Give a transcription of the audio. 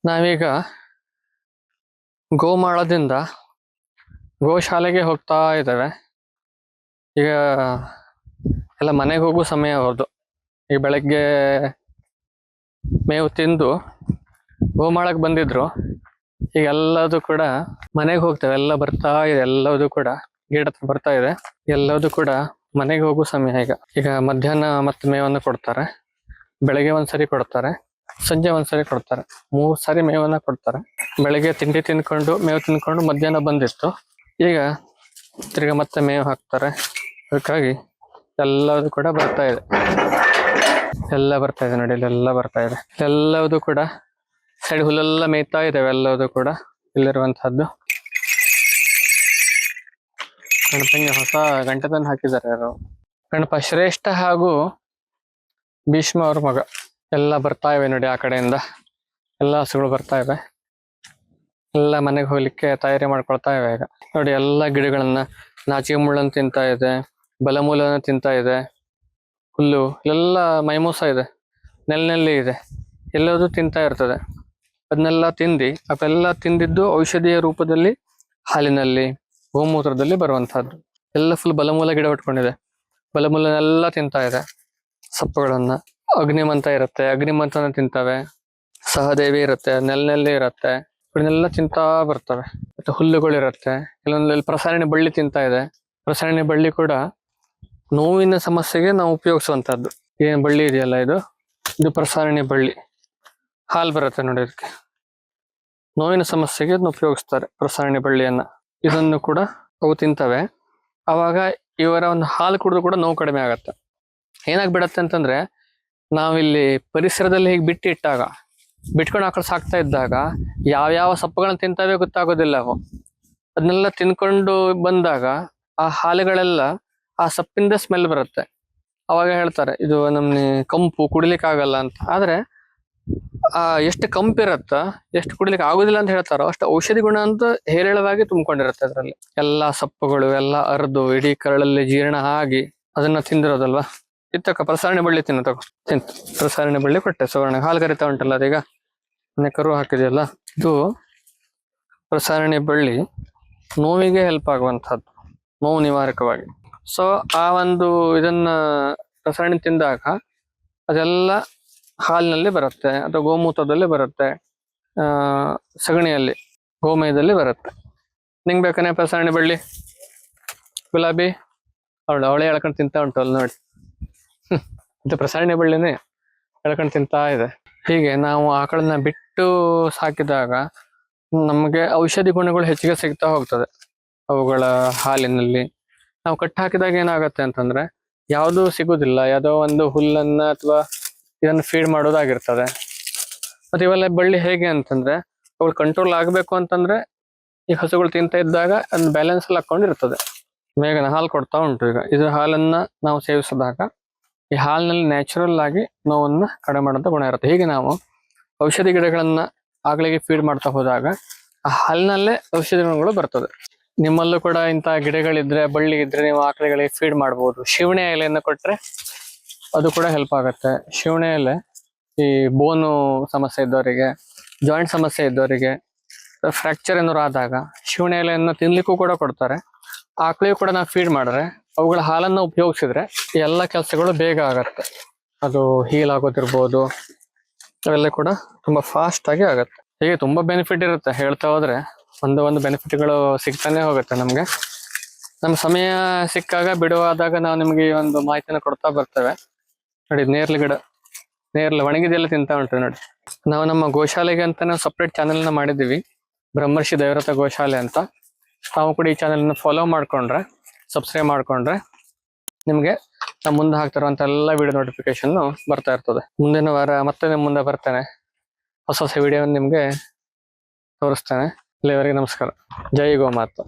ನಾವೀಗ ಗೋಮಾಳದಿಂದ ಗೋಶಾಲೆಗೆ ಹೋಗ್ತಾ ಇದ್ದೇವೆ. ಈಗ ಎಲ್ಲ ಮನೆಗೆ ಹೋಗೋ ಸಮಯ ಅವ್ರದ್ದು. ಈಗ ಬೆಳಗ್ಗೆ ಮೇವು ತಿಂದು ಗೋಮಾಳಕ್ಕೆ ಬಂದಿದ್ರು. ಈಗ ಎಲ್ಲದೂ ಕೂಡ ಮನೆಗೆ ಹೋಗ್ತೇವೆ. ಎಲ್ಲ ಬರ್ತಾ ಇದೆ, ಎಲ್ಲದೂ ಕೂಡ ಗೇಟ್ ಹತ್ರ ಬರ್ತಾ ಇದೆ. ಎಲ್ಲದೂ ಕೂಡ ಮನೆಗೆ ಹೋಗೋ ಸಮಯ. ಈಗ ಮಧ್ಯಾಹ್ನ ಮತ್ತೆ ಮೇವನ್ನು ಕೊಡ್ತಾರೆ, ಬೆಳಗ್ಗೆ ಒಂದ್ಸರಿ ಕೊಡ್ತಾರೆ, ಸಂಜೆ ಒಂದ್ಸರಿ ಕೊಡ್ತಾರೆ. 3 ಸಾರಿ ಮೇವನ್ನ ಕೊಡ್ತಾರೆ. ಬೆಳಗ್ಗೆ ತಿಂಡಿ ತಿನ್ಕೊಂಡು ಮೇವು ತಿನ್ಕೊಂಡು ಮಧ್ಯಾಹ್ನ ಬಂದಿತ್ತು. ಈಗ ತಿರ್ಗಾ ಮತ್ತೆ ಮೇವು ಹಾಕ್ತಾರೆ. ಅದಕ್ಕಾಗಿ ಎಲ್ಲದೂ ಕೂಡ ಬರ್ತಾ ಇದೆ. ಎಲ್ಲ ಬರ್ತಾ ಇದೆ ನೋಡಿ, ಇಲ್ಲೆಲ್ಲ ಬರ್ತಾ ಇದೆ. ಎಲ್ಲದೂ ಕೂಡ ಸೈಡ್ ಹುಲ್ಲೆಲ್ಲ ಮೇಯ್ತಾ ಇದ್ದಾವೆ. ಎಲ್ಲದೂ ಕೂಡ ಇಲ್ಲಿರುವಂತಹದ್ದು. ಗಣಪನಿಗೆ ಹೊಸ ಗಂಟೆತನ ಹಾಕಿದ್ದಾರೆ ಯಾರು. ಗಣಪ ಶ್ರೇಷ್ಠ ಹಾಗೂ ಭೀಷ್ಮ ಅವ್ರ ಮಗ. ಎಲ್ಲ ಬರ್ತಾ ಇವೆ ನೋಡಿ, ಆ ಕಡೆಯಿಂದ ಎಲ್ಲ ಹಸುಗಳು ಬರ್ತಾ ಇವೆ. ಎಲ್ಲ ಮನೆಗೆ ಹೋಗ್ಲಿಕ್ಕೆ ತಯಾರಿ ಮಾಡ್ಕೊಳ್ತಾ ಇವೆ. ಈಗ ನೋಡಿ, ಎಲ್ಲ ಗಿಡಗಳನ್ನ ನಾಚಿಕೆ ಮುಳ್ಳನ್ನು ತಿಂತಾ ಇದೆ, ಬಲಮೂಲನ ತಿಂತಾ ಇದೆ. ಹುಲ್ಲು ಎಲ್ಲ ಮೈಮೂಸ ಇದೆ, ನೆಲ್ನಲ್ಲಿ ಇದೆ, ಎಲ್ಲದೂ ತಿಂತಾ ಇರ್ತದೆ. ಅದನ್ನೆಲ್ಲ ಅವೆಲ್ಲ ತಿಂದಿದ್ದು ಔಷಧಿಯ ರೂಪದಲ್ಲಿ ಹಾಲಿನಲ್ಲಿ, ಗೋಮೂತ್ರದಲ್ಲಿ ಬರುವಂತಹದ್ದು. ಎಲ್ಲ ಫುಲ್ ಬಲಮೂಲ ಗಿಡ ಉಟ್ಕೊಂಡಿದೆ. ಬಲಮೂಲನೆಲ್ಲ ತಿಂತಾ ಇದೆ. ಸಪ್ಪುಗಳನ್ನ ಅಗ್ನಿಮಂತ ಇರುತ್ತೆ, ಅಗ್ನಿಮಂತನ ತಿಂತವೆ. ಸಹದೇವಿ ಇರುತ್ತೆ, ನೆಲ್ನಲ್ಲಿ ಇರುತ್ತೆ, ಇವನ್ನೆಲ್ಲ ತಿಂತಾ ಬರ್ತವೆ. ಮತ್ತೆ ಹುಲ್ಲುಗಳಿರುತ್ತೆ. ಕೆಲವೊಂದಲ್ಲಿ ಪ್ರಸಾರಣೆ ಬಳ್ಳಿ ತಿಂತಾ ಇದೆ. ಪ್ರಸಾರಣೆ ಬಳ್ಳಿ ಕೂಡ ನೋವಿನ ಸಮಸ್ಯೆಗೆ ನಾವು ಉಪಯೋಗಿಸುವಂತಹದ್ದು. ಏನ್ ಬಳ್ಳಿ ಇದೆಯಲ್ಲ, ಇದು ಪ್ರಸಾರಣೆ ಬಳ್ಳಿ. ಹಾಲು ಬರುತ್ತೆ ನೋಡಿ ಇದಕ್ಕೆ. ನೋವಿನ ಸಮಸ್ಯೆಗೆ ಅದನ್ನ ಉಪಯೋಗಿಸ್ತಾರೆ, ಪ್ರಸಾರಣೆ ಬಳ್ಳಿಯನ್ನ. ಇದನ್ನು ಕೂಡ ಅವು ತಿಂತವೆ. ಅವಾಗ ಇವರ ಒಂದು ಹಾಲು ಕುಡಿದು ಕೂಡ ನೋವು ಕಡಿಮೆ ಆಗತ್ತೆ. ಏನಾಗ್ಬಿಡತ್ತೆ ಅಂತಂದ್ರೆ, ನಾವಿಲ್ಲಿ ಪರಿಸರದಲ್ಲಿ ಹೀಗೆ ಬಿಟ್ಕೊಂಡು ಆ ಕಡೆ ಸಾಕ್ತಾ ಇದ್ದಾಗ ಯಾವ್ಯಾವ ಸೊಪ್ಪುಗಳನ್ನ ತಿಂತಾವೆ ಗೊತ್ತಾಗೋದಿಲ್ಲ. ಅವು ಅದನ್ನೆಲ್ಲ ತಿನ್ಕೊಂಡು ಬಂದಾಗ ಆ ಹಾಲುಗಳೆಲ್ಲ ಆ ಸೊಪ್ಪಿಂದ ಸ್ಮೆಲ್ ಬರುತ್ತೆ. ಅವಾಗ ಹೇಳ್ತಾರೆ ಇದು ನಮ್ಗೆ ಕಂಪು, ಕುಡಿಲಿಕ್ಕೆ ಆಗಲ್ಲ ಅಂತ. ಆದ್ರೆ ಎಷ್ಟು ಕಂಪಿರತ್ತ, ಎಷ್ಟು ಕುಡಿಲಿಕ್ಕೆ ಆಗುದಿಲ್ಲ ಅಂತ ಹೇಳ್ತಾರೋ ಅಷ್ಟು ಔಷಧಿ ಗುಣ ಅಂತ ಹೇರಳವಾಗಿ ತುಂಬಿಕೊಂಡಿರುತ್ತೆ ಅದರಲ್ಲಿ. ಎಲ್ಲಾ ಸೊಪ್ಪುಗಳು ಎಲ್ಲ ಅರ್ದು ಇಡೀ ಕರಳಲ್ಲಿ ಜೀರ್ಣ ಆಗಿ ಅದನ್ನ ತಿಂದಿರೋದಲ್ವಾ. ಇತ್ತಕ್ಕ ಪ್ರಸಾರಣೆ ಬಳ್ಳಿ ತಿಂತ ಪ್ರಸಾರಣೆ ಬಳ್ಳಿ ಕೊಟ್ಟೆ. ಸುವರ್ಣ ಹಾಲು ಕರಿತಾ ಉಂಟಲ್ಲ ಅದೀಗ, ಕರು ಹಾಕಿದೆಯಲ್ಲ, ಇದು ಪ್ರಸಾರಣೆ ಬಳ್ಳಿ ನೋವಿಗೆ ಹೆಲ್ಪ್ ಆಗುವಂತಹದ್ದು, ನೋವು ನಿವಾರಕವಾಗಿ. ಸೊ ಆ ಒಂದು ಇದನ್ನ ಪ್ರಸಾರಣೆ ತಿಂದಾಗ ಅದೆಲ್ಲ ಹಾಲಿನಲ್ಲಿ ಬರುತ್ತೆ, ಅಥವಾ ಗೋಮೂತ್ರದಲ್ಲಿ ಬರುತ್ತೆ, ಸಗಣಿಯಲ್ಲಿ, ಗೋಮಯದಲ್ಲಿ ಬರುತ್ತೆ. ನಿಂಗೆ ಬೇಕಾನೆ ಪ್ರಸಾರಣೆ ಬಳ್ಳಿ? ಗುಲಾಬಿ ಅವಳೆ ಎಳ್ಕೊಂಡು ತಿಂತಾ ಉಂಟು ಅಲ್ಲಿ ನೋಡಿ. ಇದು ಪ್ರಸಾರಣೆ ಬಳ್ಳಿನೇ ಎಳ್ಕೊಂಡು ತಿಂತಾ ಇದೆ. ಹೀಗೆ ನಾವು ಆಕಳನ್ನ ಬಿಟ್ಟು ಸಾಕಿದಾಗ ನಮಗೆ ಔಷಧಿ ಗುಣಗಳು ಹೆಚ್ಚಿಗೆ ಸಿಗ್ತಾ ಹೋಗ್ತದೆ ಅವುಗಳ ಹಾಲಿನಲ್ಲಿ. ನಾವು ಕಟ್ಟಿ ಹಾಕಿದಾಗ ಏನಾಗತ್ತೆ ಅಂತಂದ್ರೆ ಯಾವುದೂ ಸಿಗುದಿಲ್ಲ. ಯಾವುದೋ ಒಂದು ಹುಲ್ಲನ್ನ ಅಥವಾ ಇದನ್ನು ಫೀಡ್ ಮಾಡೋದಾಗಿರ್ತದೆ. ಮತ್ತೆ ಇವೆಲ್ಲ ಬಳ್ಳಿ ಹೇಗೆ ಅಂತಂದ್ರೆ, ಅವುಗಳು ಕಂಟ್ರೋಲ್ ಆಗ್ಬೇಕು ಅಂತಂದ್ರೆ ಈ ಹಸುಗಳು ತಿಂತ ಇದ್ದಾಗ ಅದನ್ನ ಬ್ಯಾಲೆನ್ಸ್ ಅಲ್ಲಿ ಹಾಕೊಂಡಿರ್ತದೆ. ಮೇಘನ ಹಾಲು ಕೊಡ್ತಾ ಉಂಟು. ಈಗ ಇದು ಹಾಲನ್ನ ನಾವು ಸೇವಿಸಿದಾಗ ಈ ಹಾಲಿನಲ್ಲಿ ನ್ಯಾಚುರಲ್ ಆಗಿ ನೋವನ್ನ ಕಡಿಮೆ ಮಾಡುವಂತ ಗುಣ ಇರುತ್ತೆ. ಹೀಗೆ ನಾವು ಔಷಧಿ ಗಿಡಗಳನ್ನ ಆಕಳಿಗೆ ಫೀಡ್ ಮಾಡ್ತಾ ಹೋದಾಗ ಆ ಹಾಲಿನಲ್ಲೇ ಔಷಧಿ ಗುಣಗಳು ಬರ್ತದೆ. ನಿಮ್ಮಲ್ಲೂ ಕೂಡ ಇಂತಹ ಗಿಡಗಳಿದ್ರೆ, ಬಳ್ಳಿ ಇದ್ರೆ ನೀವು ಆಕಳಿಗಳಿಗೆ ಫೀಡ್ ಮಾಡ್ಬೋದು. ಶಿವಣೆ ಎಲೆಯನ್ನು ಕೊಟ್ರೆ ಅದು ಕೂಡ ಹೆಲ್ಪ್ ಆಗುತ್ತೆ. ಶಿವಣೆ ಎಲೆ ಈ ಬೋನು ಸಮಸ್ಯೆ ಇದ್ದವರಿಗೆ, ಜಾಯಿಂಟ್ ಸಮಸ್ಯೆ ಇದ್ದವರಿಗೆ, ಫ್ರಾಕ್ಚರ್ ಏನಾದ್ರು ಆದಾಗ ಶಿವಣೆ ಎಲೆಯನ್ನು ತಿನ್ಲಿಕ್ಕೂ ಕೂಡ ಕೊಡ್ತಾರೆ. ಆಕಳಿಗೂ ಕೂಡ ನಾವು ಫೀಡ್ ಮಾಡಿದ್ರೆ, ಅವುಗಳ ಹಾಲನ್ನು ಉಪಯೋಗಿಸಿದ್ರೆ ಎಲ್ಲ ಕೆಲಸಗಳು ಬೇಗ ಆಗತ್ತೆ. ಅದು ಹೀಲ್ ಆಗೋದಿರ್ಬೋದು, ಅವೆಲ್ಲ ಕೂಡ ತುಂಬಾ ಫಾಸ್ಟ್ ಆಗಿ ಆಗತ್ತೆ. ಹೀಗೆ ತುಂಬಾ ಬೆನಿಫಿಟ್ ಇರುತ್ತೆ. ಹೇಳ್ತಾ ಹೋದ್ರೆ ಒಂದು ಬೆನಿಫಿಟ್ಗಳು ಸಿಗ್ತಾನೆ ಹೋಗುತ್ತೆ ನಮ್ಗೆ. ನಮ್ಮ ಸಮಯ ಸಿಕ್ಕಾಗ ಬಿಡುವಾದಾಗ ನಾವು ನಿಮ್ಗೆ ಈ ಒಂದು ಮಾಹಿತಿನ ಕೊಡ್ತಾ ಬರ್ತೇವೆ. ನೋಡಿ, ನೇರ್ಲೆ ಗಿಡ, ನೇರ್ಲೆ ಒಣಗಿದೆಲ್ಲ ತಿಂತಾ ಉಂಟು ನೋಡಿ. ನಾವು ನಮ್ಮ ಗೋಶಾಲೆಗೆ ಅಂತ ನಾವು ಸಪ್ರೇಟ್ ಚಾನೆಲ್ನ ಮಾಡಿದ್ದೀವಿ, ಬ್ರಹ್ಮರ್ಷಿ ದೇವರಥ ಗೋಶಾಲೆ ಅಂತ. ತಾವು ಕೂಡ ಈ ಚಾನೆಲ್ನ ಫಾಲೋ ಮಾಡ್ಕೊಂಡ್ರೆ, ಸಬ್ಸ್ಕ್ರೈಬ್ ಮಾಡ್ಕೊಂಡ್ರೆ ನಿಮ್ಗೆ ನಾವು ಮುಂದೆ ಹಾಕ್ತಿರುವಂತ ಎಲ್ಲ ವಿಡಿಯೋ ನೋಟಿಫಿಕೇಶನ್ ಬರ್ತಾ ಇರ್ತದೆ. ಮುಂದಿನ ವಾರ ಮತ್ತೆ ನಿಮ್ಮ ಮುಂದೆ ಬರ್ತೇನೆ, ಹೊಸ ವಿಡಿಯೋ ನಿಮ್ಗೆ ತೋರಿಸ್ತೇನೆ. ಇಲ್ಲಿವರೆಗೆ ನಮಸ್ಕಾರ. ಜೈ ಗೋಮಾತಾ.